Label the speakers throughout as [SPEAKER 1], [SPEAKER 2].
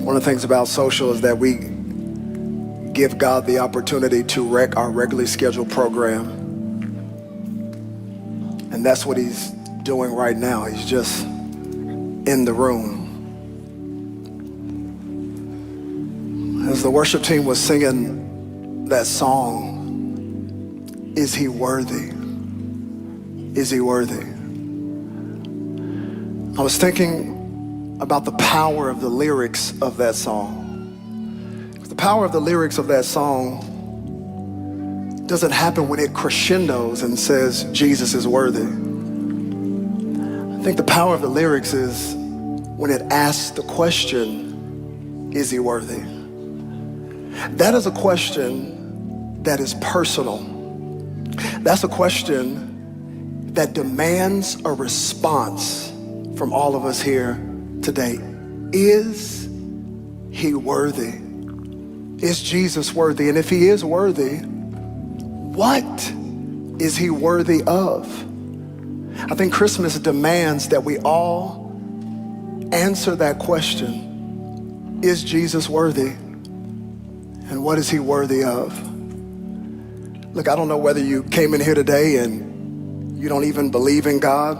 [SPEAKER 1] One of the things about social is that we give God the opportunity to wreck our regularly scheduled program. And that's what he's doing right now. He's just in the room. As the worship team was singing that song, is he worthy? Is he worthy? I was thinking about the power of the lyrics of that song. The power of the lyrics of that song doesn't happen when it crescendos and says Jesus is worthy. I think the power of the lyrics is when it asks the question, is he worthy? That is a question that is personal. That's a question that demands a response from all of us here today. Is he worthy? Is Jesus worthy? And if he is worthy, what is he worthy of? I think Christmas demands that we all answer that question. Is Jesus worthy? And what is he worthy of? Look, I don't know whether you came in here today and you don't even believe in God,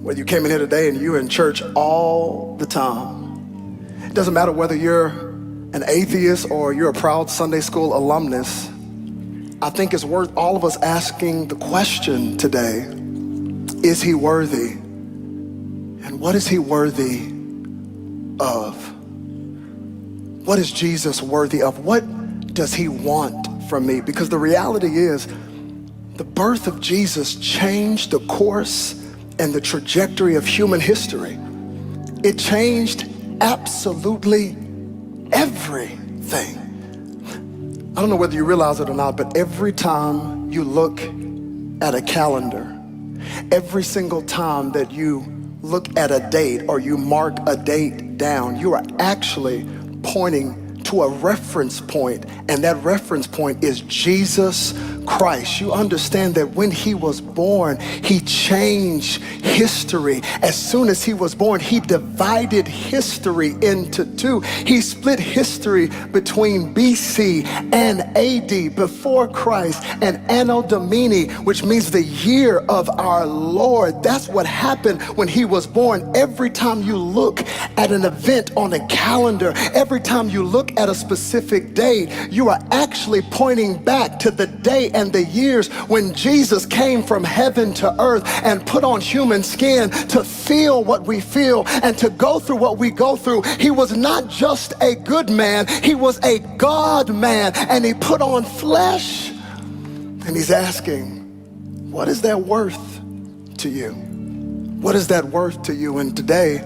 [SPEAKER 1] whether you came in here today and you're in church all the time. It doesn't matter whether you're an atheist or you're a proud Sunday school alumnus. I think it's worth all of us asking the question today, is he worthy? And what is he worthy of? What is Jesus worthy of? What does he want from me? Because the reality is, the birth of Jesus changed the course and the trajectory of human history. It changed absolutely everything. I don't know whether you realize it or not, but every time you look at a calendar, every single time that you look at a date or you mark a date down, you are actually pointing to a reference point, and that reference point is Jesus Christ. You understand that when he was born, he changed history. As soon as he was born, he divided history into two. He split history between BC and AD, before Christ, and Anno Domini, which means the year of our Lord. That's what happened when he was born. Every time you look at an event on a calendar, every time you look at a specific date, you are actually pointing back to the day and the years when Jesus came from heaven to earth and put on human skin to feel what we feel and to go through what we go through. He was not just a good man, he was a God man, and he put on flesh. And he's asking, what is that worth to you? What is that worth to you? And today,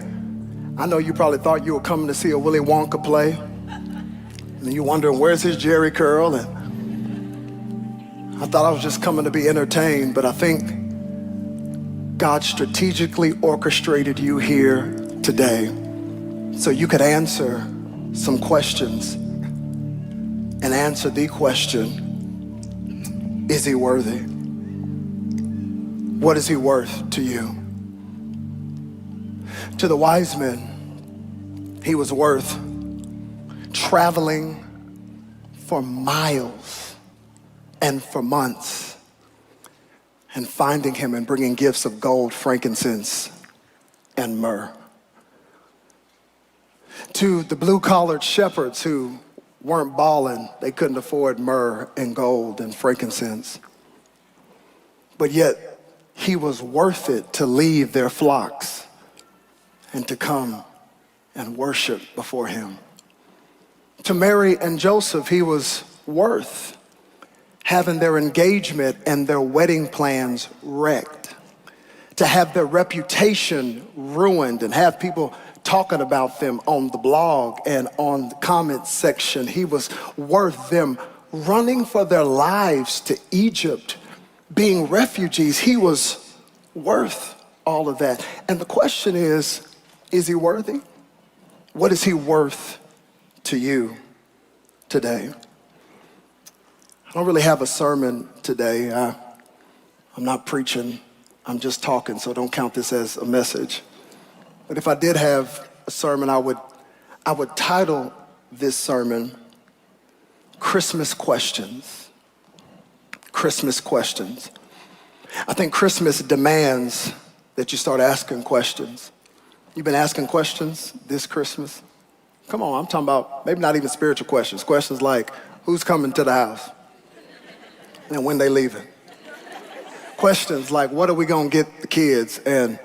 [SPEAKER 1] I know you probably thought you were coming to see a Willy Wonka play. And you're wondering, where's his Jerry curl? And I thought I was just coming to be entertained, but I think God strategically orchestrated you here today so you could answer some questions and answer the question, is he worthy? What is he worth to you? To the wise men, he was worth traveling for miles and for months and finding him and bringing gifts of gold, frankincense, and myrrh. To the blue-collared shepherds who weren't balling, they couldn't afford myrrh and gold and frankincense. But yet, he was worth it to leave their flocks and to come and worship before him. To Mary and Joseph, he was worth having their engagement and their wedding plans wrecked, to have their reputation ruined and have people talking about them on the blog and on the comment section. He was worth them running for their lives to Egypt, being refugees. He was worth all of that. And the question is he worthy? What is he worth to you today? I don't really have a sermon today. I'm not preaching, I'm just talking, so don't count this as a message. But if I did have a sermon, I would I would title this sermon, Christmas Questions. Christmas Questions. I think Christmas demands that you start asking questions. You've been asking questions this Christmas? Come on, I'm talking about maybe not even spiritual questions. Questions like, who's coming to the house? And when they leaving? Questions like, what are we gonna get the kids? And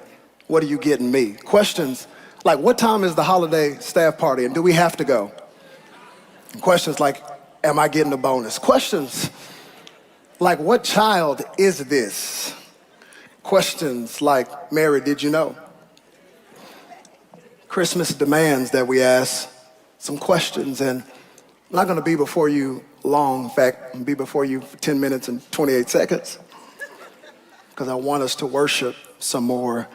[SPEAKER 1] what are you getting me? Questions like, what time is the holiday staff party? And do we have to go? And questions like, am I getting a bonus? Questions like, what child is this? Questions like, Mary, did you know? Christmas demands that we ask some questions, and I'm not gonna be before you long. In fact, I'm gonna be before you for 10 minutes and 28 seconds because I want us to worship some more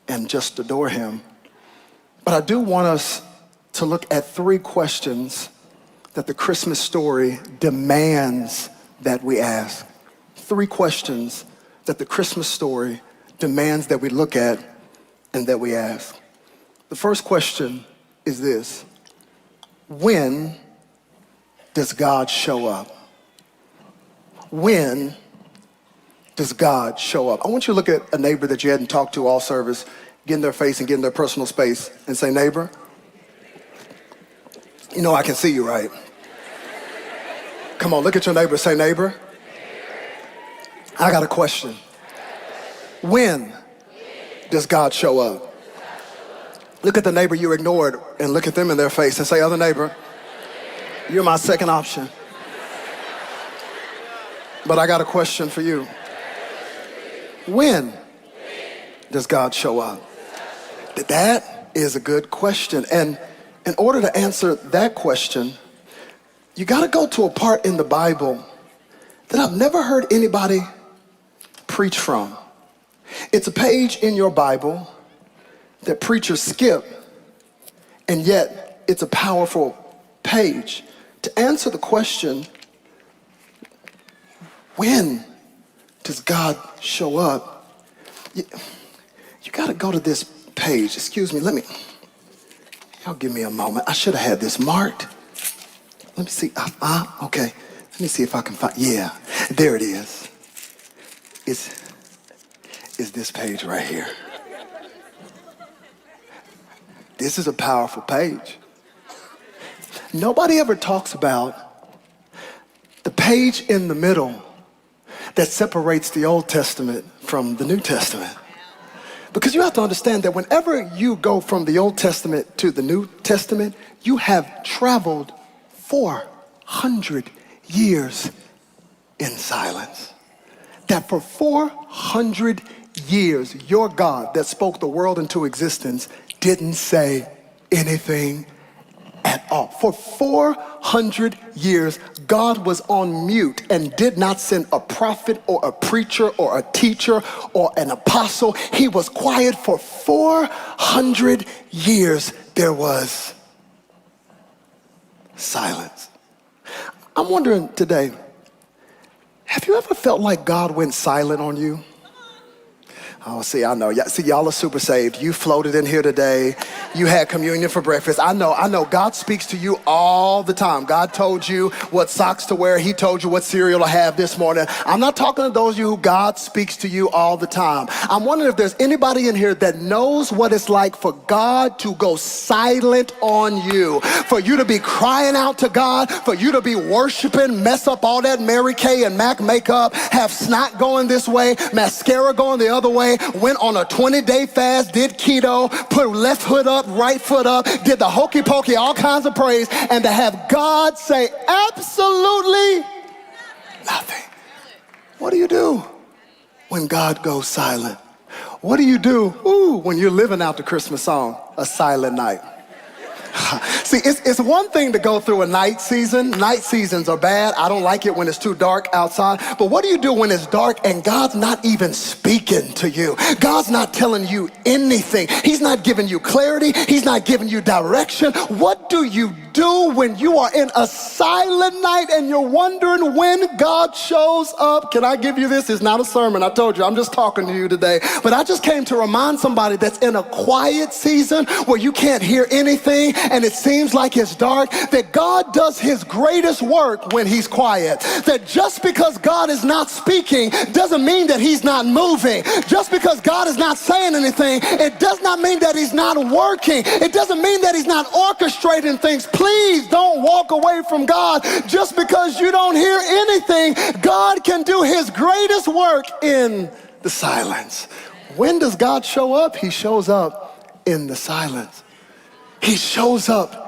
[SPEAKER 1] and just adore him. But I do want us to look at 3 questions that the Christmas story demands that we ask. 3 questions that the Christmas story demands that we look at and that we ask. The first question is this: when does God show up? When does God show up? I want you to look at a neighbor that you hadn't talked to all service, get in their face and get in their personal space and say, neighbor, you know I can see you, right? Come on, look at your neighbor and say, neighbor, I got a question. When does God show up? Look at the neighbor you ignored and look at them in their face and say, other neighbor, you're my second option. But I got a question for you. When does God show up? That is a good question. And in order to answer that question, you got to go to a part in the Bible that I've never heard anybody preach from. It's a page in your Bible that preachers skip, and yet it's a powerful page. To answer the question, when does God show up? You got to go to this page. Excuse me, y'all give me a moment. I should have had this marked. Let me see. Okay. Let me see if I can find. Yeah, there it is. It's this page right here. This is a powerful page. Nobody ever talks about the page in the middle that separates the Old Testament from the New Testament. Because you have to understand that whenever you go from the Old Testament to the New Testament, you have traveled 400 years in silence. That for 400 years, your God that spoke the world into existence didn't say anything at all. For 400 years, God was on mute and did not send a prophet or a preacher or a teacher or an apostle. He was quiet for 400 years. There was silence. I'm wondering today, have you ever felt like God went silent on you? Oh, see, I know. See, y'all are super saved. You floated in here today. You had communion for breakfast. I know. God speaks to you all the time. God told you what socks to wear. He told you what cereal to have this morning. I'm not talking to those of you who God speaks to you all the time. I'm wondering if there's anybody in here that knows what it's like for God to go silent on you, for you to be crying out to God, for you to be worshiping, mess up all that Mary Kay and Mac makeup, have snot going this way, mascara going the other way, went on a 20-day fast, did keto, put left foot up, right foot up, did the hokey pokey, all kinds of praise, and to have God say absolutely nothing. What do you do when God goes silent? What do you do when you're living out the Christmas song, A Silent Night? See, it's one thing to go through a night season. Night seasons are bad. I don't like it when it's too dark outside. But what do you do when it's dark and God's not even speaking to you? God's not telling you anything. He's not giving you clarity. He's not giving you direction. What do you do when you are in a silent night and you're wondering when God shows up? Can I give you this? It's not a sermon. I told you, I'm just talking to you today. But I just came to remind somebody that's in a quiet season where you can't hear anything and it seems like it's dark, that God does his greatest work when he's quiet. That just because God is not speaking doesn't mean that he's not moving. Just because God is not saying anything, it does not mean that he's not working. It doesn't mean that he's not orchestrating things. Please don't walk away from God just because you don't hear anything. God can do his greatest work in the silence. When does God show up? He shows up in the silence. He shows up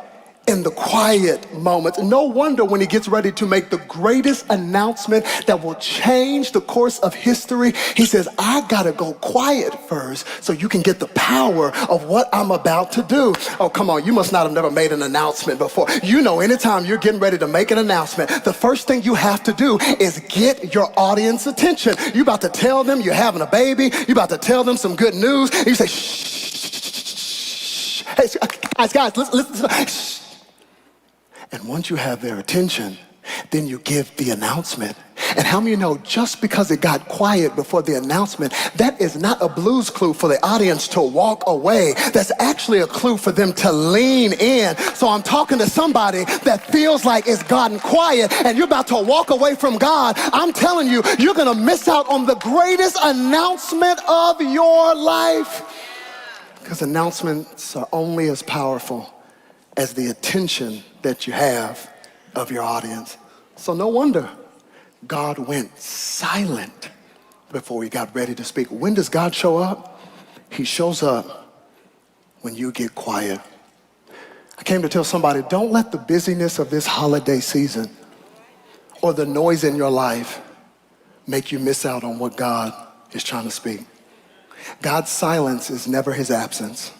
[SPEAKER 1] in the quiet moments. No wonder when he gets ready to make the greatest announcement that will change the course of history, he says, I gotta go quiet first so you can get the power of what I'm about to do. Oh, come on, you must not have never made an announcement before. You know, anytime you're getting ready to make an announcement, the first thing you have to do is get your audience attention. You're about to tell them you're having a baby. You're about to tell them some good news. And you say, shh. Hey, guys, listen. Shh. And once you have their attention, then you give the announcement. And how many of you know, just because it got quiet before the announcement, that is not a Blues Clue for the audience to walk away. That's actually a clue for them to lean in. So I'm talking to somebody that feels like it's gotten quiet and you're about to walk away from God. I'm telling you, you're gonna miss out on the greatest announcement of your life. Because announcements are only as powerful as the attention that you have of your audience. So no wonder God went silent before he got ready to speak. When does God show up? He shows up when you get quiet. I came to tell somebody, don't let the busyness of this holiday season or the noise in your life make you miss out on what God is trying to speak. God's silence is never his absence.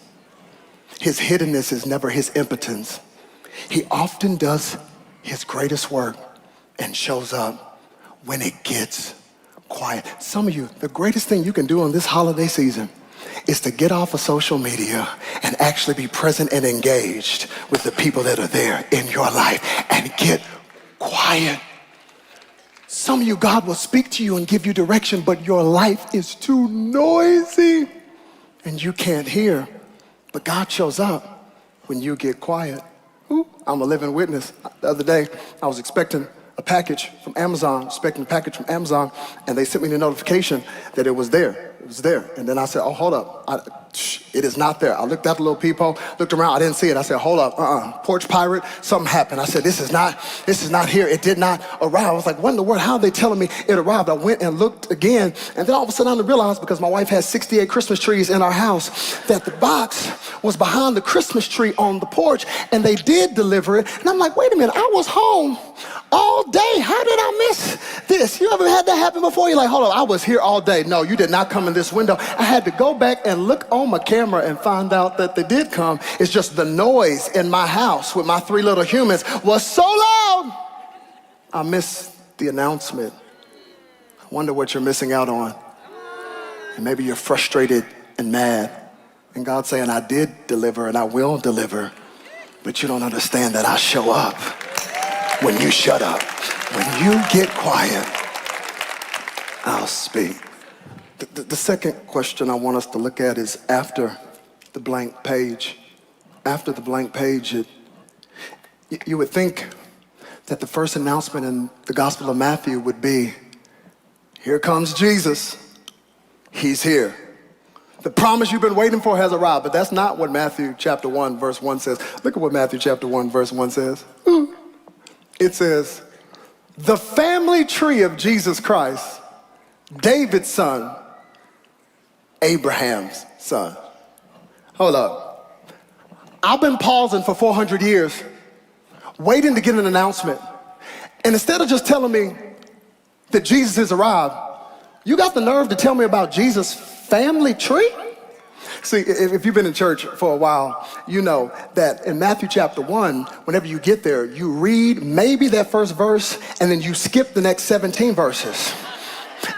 [SPEAKER 1] His hiddenness is never his impotence. He often does his greatest work and shows up when it gets quiet. Some of you, the greatest thing you can do on this holiday season is to get off of social media and actually be present and engaged with the people that are there in your life and get quiet. Some of you, God will speak to you and give you direction, but your life is too noisy and you can't hear. But God shows up when you get quiet. Ooh, I'm a living witness. The other day, I was expecting a package from Amazon, and they sent me the notification that it was there. It was there. And then I said, oh, hold up. It is not there. I looked out the little peephole, looked around, I didn't see it. I said, hold up, porch pirate, something happened. I said, this is not here. It did not arrive. I was like, what in the world? How are they telling me it arrived? I went and looked again, and then all of a sudden I realized, because my wife has 68 Christmas trees in our house, that the box was behind the Christmas tree on the porch, and they did deliver it. And I'm like, wait a minute, I was home all day. How did I miss this? You ever had that happen before? You're like, hold on, I was here all day. No, you did not come in this window. I had to go back and look on my camera and find out that they did come. It's just the noise in my house with my 3 little humans was so loud, I missed the announcement. I wonder what you're missing out on. And maybe you're frustrated and mad. And God's saying, I did deliver and I will deliver, but you don't understand that I show up when you shut up. When you get quiet, I'll speak. The second question I want us to look at is after the blank page. After the blank page, you would think that the first announcement in the Gospel of Matthew would be, here comes Jesus. He's here. The promise you've been waiting for has arrived, but that's not what Matthew chapter 1 verse 1 says. Look at what Matthew chapter 1 verse 1 says. It says, the family tree of Jesus Christ, David's son, Abraham's son. Hold up. I've been pausing for 400 years, waiting to get an announcement. And instead of just telling me that Jesus has arrived, you got the nerve to tell me about Jesus' family tree? See, if you've been in church for a while, you know that in Matthew chapter 1, whenever you get there, you read maybe that first verse, and then you skip the next 17 verses.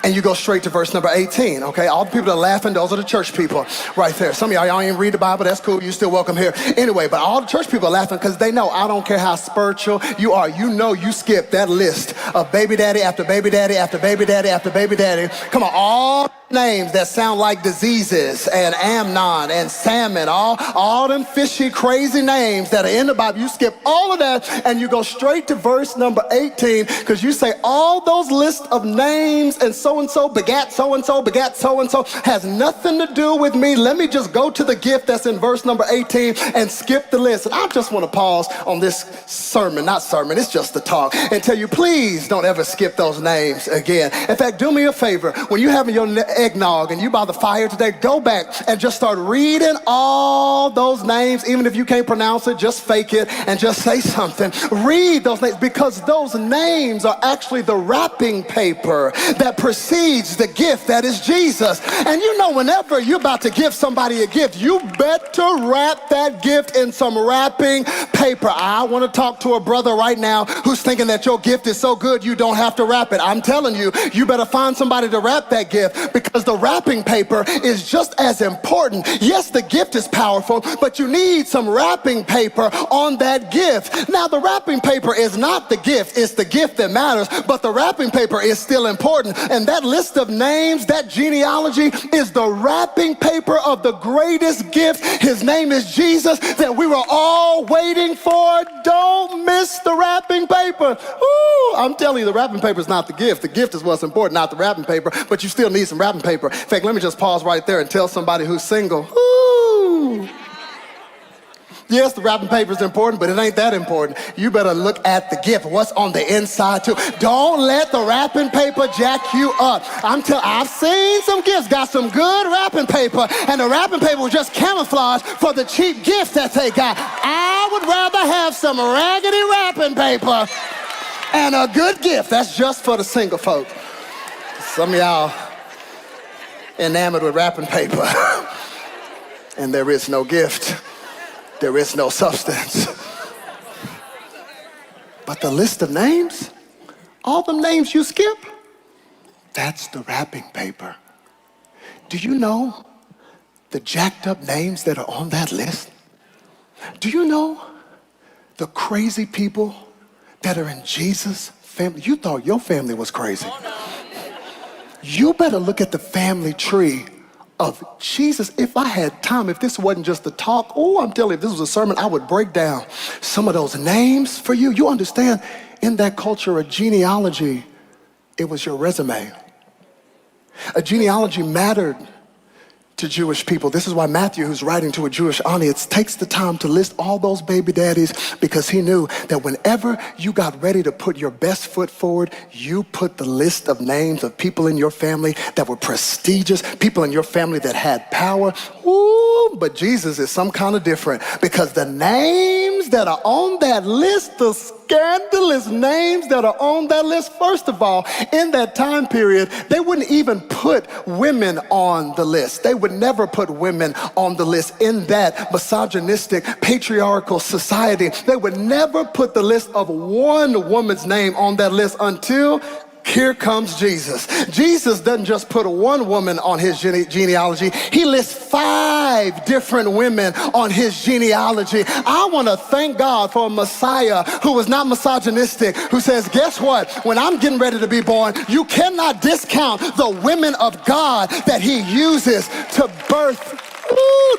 [SPEAKER 1] And you go straight to verse number 18, okay? All the people that are laughing, those are the church people right there. Some of y'all ain't read the Bible, that's cool, you're still welcome here. Anyway, but all the church people are laughing because they know I don't care how spiritual you are. You know you skip that list of baby daddy after baby daddy after baby daddy after baby daddy. Come on, all names that sound like diseases and Amnon and salmon, all them fishy, crazy names that are in the Bible. You skip all of that and you go straight to verse number 18 because you say all those lists of names and so-and-so begat so-and-so has nothing to do with me. Let me just go to the gift that's in verse number 18 and skip the list. And I just want to pause on this sermon, it's just a talk, and tell you, please don't ever skip those names again. In fact, do me a favor. When you're having your eggnog and you by the fire today, go back and just start reading all those names. Even if you can't pronounce it, just fake it and just say something. Read those names because those names are actually the wrapping paper that precedes the gift that is Jesus. And you know, whenever you're about to give somebody a gift, you better wrap that gift in some wrapping paper. I want to talk to a brother right now who's thinking that your gift is so good you don't have to wrap it. I'm telling you, you better find somebody to wrap that gift because the wrapping paper is just as important. Yes, the gift is powerful, but you need some wrapping paper on that gift. Now, the wrapping paper is not the gift, it's the gift that matters, but the wrapping paper is still important. And that list of names, that genealogy, is the wrapping paper of the greatest gift. His name is Jesus that we were all waiting for. Don't miss the wrapping paper. Ooh, I'm telling you, the wrapping paper is not the gift. The gift is what's important, not the wrapping paper, but you still need some wrapping paper. In fact, let me just pause right there and tell somebody who's single, ooh. Yes, the wrapping paper is important, but it ain't that important. You better look at the gift, what's on the inside too. Don't let the wrapping paper jack you up. I've seen some gifts, got some good wrapping paper, and the wrapping paper was just camouflage for the cheap gift that they got. I would rather have some raggedy wrapping paper and a good gift. That's just for the single folk. Some of y'all enamored with wrapping paper, and there is no gift. There is no substance. But the list of names, all the names you skip, that's the wrapping paper. Do you know the jacked up names that are on that list? Do you know the crazy people that are in Jesus' family? You thought your family was crazy. You better look at the family tree of Jesus. If I had time, if this wasn't just a talk, I'm telling you, if this was a sermon, I would break down some of those names for you. You understand, in that culture, a genealogy, it was your resume. A genealogy mattered to Jewish people. This is why Matthew, who's writing to a Jewish audience, takes the time to list all those baby daddies, because he knew that whenever you got ready to put your best foot forward, you put the list of names of people in your family that were prestigious, people in your family that had power. But Jesus is some kind of different, because the names that are on that list, the scandalous names that are on that list, first of all, in that time period, they wouldn't even put women on the list. They would never put women on the list in that misogynistic, patriarchal society. They would never put the list of one woman's name on that list until here comes Jesus. Jesus doesn't just put one woman on his genealogy. He lists 5 different women on his genealogy. I want to thank God for a Messiah who was not misogynistic, who says, guess what? When I'm getting ready to be born, you cannot discount the women of God that he uses to birth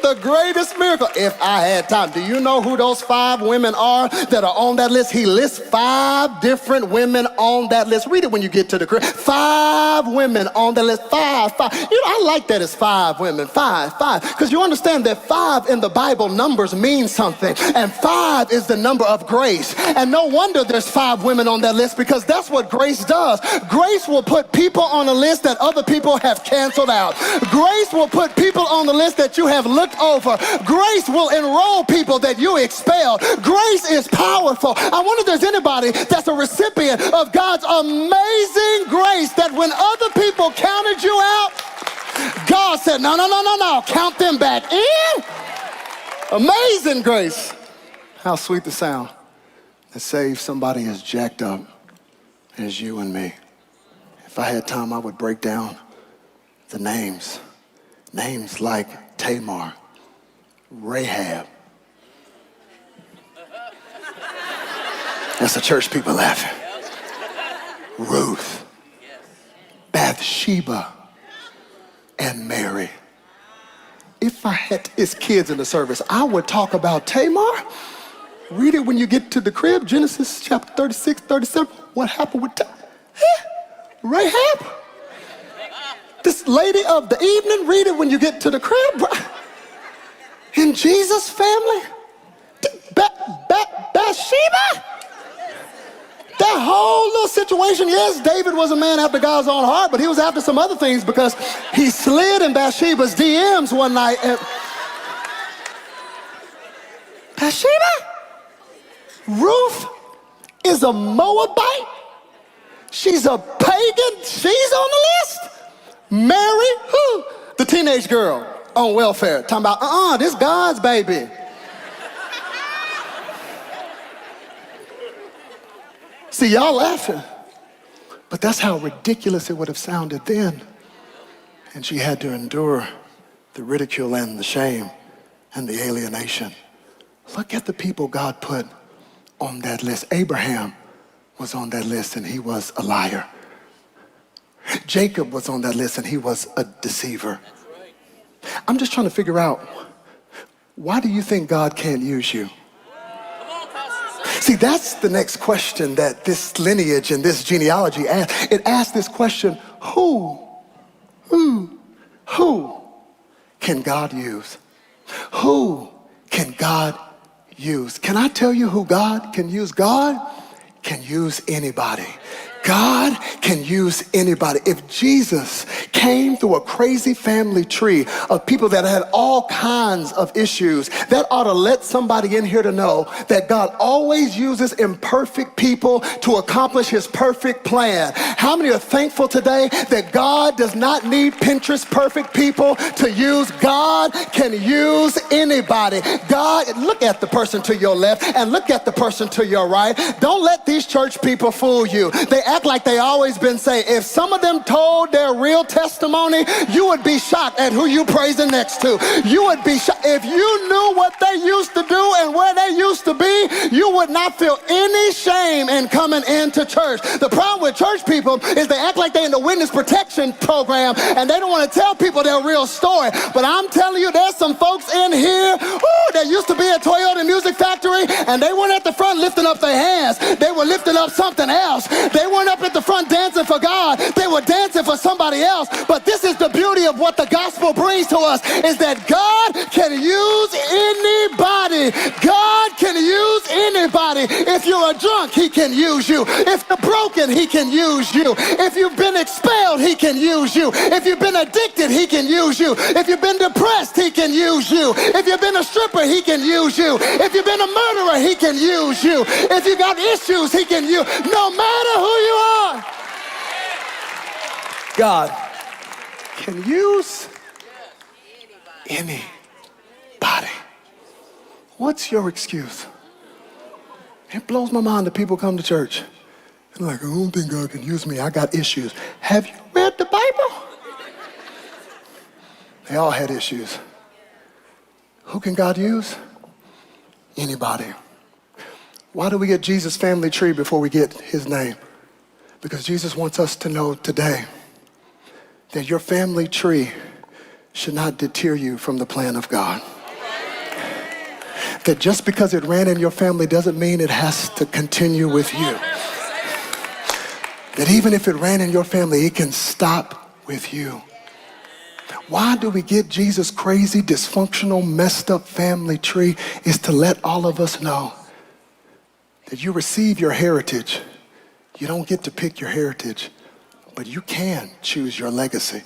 [SPEAKER 1] the greatest miracle. If I had time. Do you know who those 5 women are that are on that list? He lists 5 different women on that list. Read it when you get to the crib. 5 women on that list. 5. You know, I like that it's 5 women. 5. Because you understand that 5 in the Bible numbers mean something. And 5 is the number of grace. And no wonder there's 5 women on that list, because that's what grace does. Grace will put people on a list that other people have canceled out. Grace will put people on the list that you have looked over. Grace will enroll people that you expelled. Grace is powerful. I wonder if there's anybody that's a recipient of God's amazing grace, that when other people counted you out, God said, no, count them back in. Amazing grace. How sweet the sound that saves somebody as jacked up as you and me. If I had time, I would break down the names. Names like Tamar, Rahab. That's the church people laughing. Ruth, Bathsheba, and Mary. If I had his kids in the service, I would talk about Tamar. Read it when you get to the crib, Genesis chapter 36, 37. What happened with Rahab? This lady of the evening, read it when you get to the crib. In Jesus' family, Bathsheba? That whole little situation, yes, David was a man after God's own heart, but he was after some other things because he slid in Bathsheba's DMs one night. And Bathsheba? Ruth is a Moabite. She's a pagan. She's on the list. Mary, who? The teenage girl on welfare. Talking about, this God's baby. See, y'all laughing, but that's how ridiculous it would have sounded then. And she had to endure the ridicule and the shame and the alienation. Look at the people God put on that list. Abraham was on that list and he was a liar. Jacob was on that list and he was a deceiver. I'm just trying to figure out, why do you think God can't use you? See, that's the next question that this lineage and this genealogy asks. It asks this question, who can God use? Who can God use? Can I tell you who God can use? God can use anybody. God can use anybody. If Jesus came through a crazy family tree of people that had all kinds of issues, that ought to let somebody in here to know that God always uses imperfect people to accomplish his perfect plan. How many are thankful today that God does not need Pinterest perfect people to use? God can use anybody. God, look at the person to your left and look at the person to your right. Don't let these church people fool you. They act like they always been saved. If some of them told their real testimony, you would be shocked at who you praising next to. You would be shocked. If you knew what they used to do and where they used to be, you would not feel any shame in coming into church. The problem with church people is they act like they're in the witness protection program and they don't want to tell people their real story. But I'm telling you, there's some folks in here that used to be at Toyota Music Factory and they weren't at the front lifting up their hands. They were lifting up something else. They weren't up at the front dancing for God. They were dancing for somebody else. But this is the beauty of what the gospel brings to us, is that God can use anybody. God can use anybody. If you're a drunk, he can use you. If you're broken, he can use you. If you've been expelled, he can use you. If you've been addicted, he can use you. If you've been depressed, he can use you. If you've been a stripper, he can use you. If you've been a murderer, he can use you. If you got issues, he can use. No matter who you are, God can use anybody. What's your excuse? It blows my mind that people come to church and like, I don't think God can use me. I got issues. Have you read the Bible? They all had issues. Who can God use? Anybody. Why do we get Jesus' family tree before we get his name? Because Jesus wants us to know today that your family tree should not deter you from the plan of God. That just because it ran in your family doesn't mean it has to continue with you. That even if it ran in your family, it can stop with you. Why do we get Jesus' crazy, dysfunctional, messed up family tree? Is to let all of us know that you receive your heritage. You don't get to pick your heritage, but you can choose your legacy.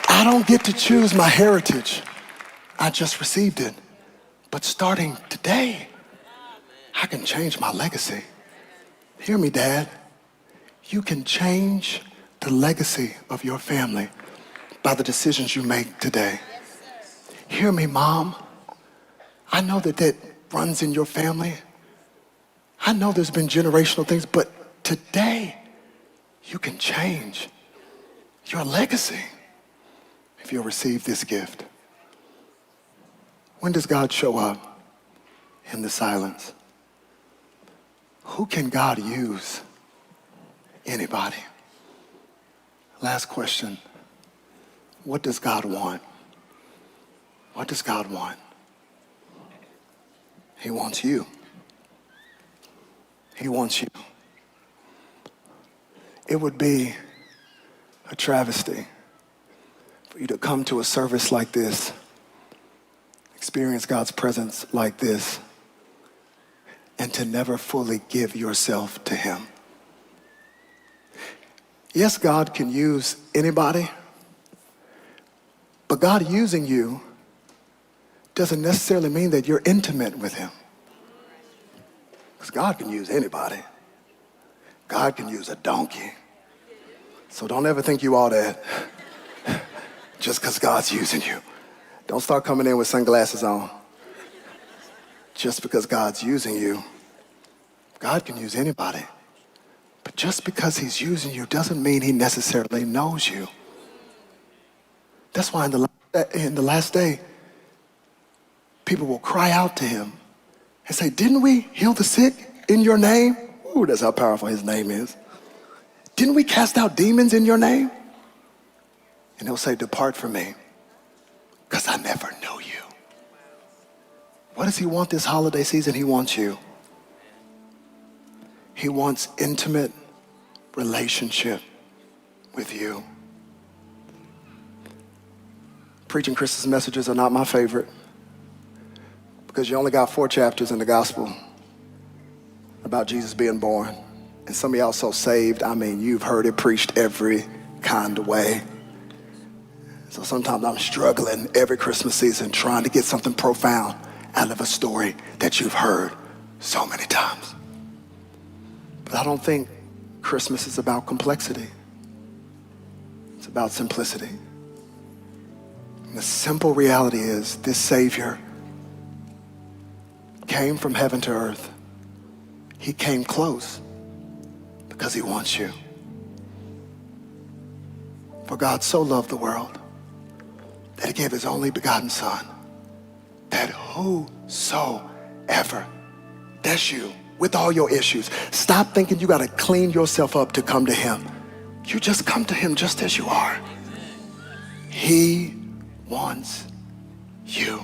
[SPEAKER 1] I don't get to choose my heritage. I just received it. But starting today, I can change my legacy. Hear me, Dad. You can change the legacy of your family by the decisions you make today. Hear me, Mom. I know that runs in your family. I know there's been generational things, but today you can change your legacy if you'll receive this gift. When does God show up? In the silence. Who can God use? Anybody. Last question. what does God want? What does God want? He wants you. He wants you. It would be a travesty for you to come to a service like this, experience God's presence like this, and to never fully give yourself to him. Yes, God can use anybody, but God using you doesn't necessarily mean that you're intimate with him. Because God can use anybody. God can use a donkey. So don't ever think you all that just because God's using you. Don't start coming in with sunglasses on. Just because God's using you, God can use anybody. But just because he's using you doesn't mean he necessarily knows you. That's why in the last day, people will cry out to him and say, didn't we heal the sick in your name? Ooh, that's how powerful his name is. Didn't we cast out demons in your name? And he'll say, depart from me, because I never knew you. What does he want this holiday season? He wants you. He wants intimate relationship with you. Preaching Christmas messages are not my favorite because you only got 4 chapters in the gospel about Jesus being born. And some of y'all so saved, I mean, you've heard it preached every kind of way. So sometimes I'm struggling every Christmas season trying to get something profound out of a story that you've heard so many times. But I don't think Christmas is about complexity. It's about simplicity. And the simple reality is this Savior came from heaven to earth. He came close because he wants you. For God so loved the world that he gave his only begotten Son, that whosoever, that's you, with all your issues, stop thinking you got to clean yourself up to come to him. You just come to him just as you are. He wants you.